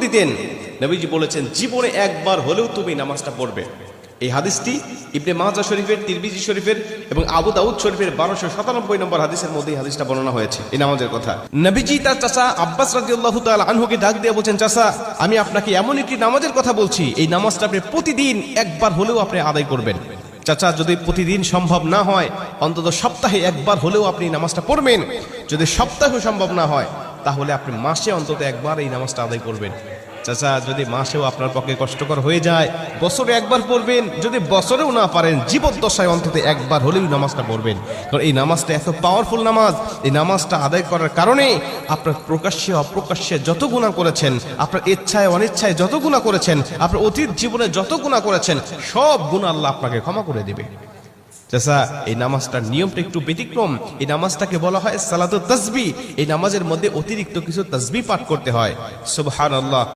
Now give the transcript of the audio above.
দিতেন। নবীজি বলেছেন জীবনে একবার হলেও তুমি নামাজটা পড়বে। এই হাদিসটি ইবনে মাজাহ শরীফের, তিরমিজি শরীফের এবং আবু দাউদ শরীফের 1297 নম্বর হাদিসের মধ্যে এই হাদিসটা বর্ণনা হয়েছে এই নামাজের কথা। নবীজি তার চাচা আব্বাস রাদিয়াল্লাহু তাআলা আনহুকে ডাক দিয়ে বলছেন, চাচা আমি আপনাকে এমন একটি নামাজের কথা বলছি, এই নামাজটা আপনি প্রতিদিন একবার হলেও আপনি আদায় করবেন। চাচা যদি প্রতিদিন সম্ভব না হয় অন্তত সপ্তাহে একবার হলেও আপনি নামাজটা পড়বেন। যদি সপ্তাহে সম্ভব না হয় তাহলে আপনি মাসে অন্তত একবার এই নামাজটা আদায় করবেন। চাচা যদি মাসেও আপনার পক্ষে কষ্টকর হয়ে যায় বছরে একবার পড়বেন, যদি বছরেও না পারেন জীবদ্দশায় অন্তত একবার হলেও নামাজটা পড়বেন। কারণ এই নামাজটা এত পাওয়ারফুল নামাজ, এই নামাজটা আদায় করার কারণে আপনার প্রকাশ্যে অপ্রকাশ্যে যত গুনাহ করেছেন, আপনার ইচ্ছায় অনিচ্ছায় যত গুনাহ করেছেন, আপনার অতীত জীবনে যত গুনাহ করেছেন সব গুনাহ আল্লাহ আপনাকে ক্ষমা করে দেবে। চাচা এই নামাজটার নিয়মটা একটু ব্যতিক্রম। এই নামাজটাকে বলা হয় সালাতুত তাসবিহ। এই নামাজের মধ্যে অতিরিক্ত কিছু তাসবিহ পাঠ করতে হয়। সুবহানাল্লাহ।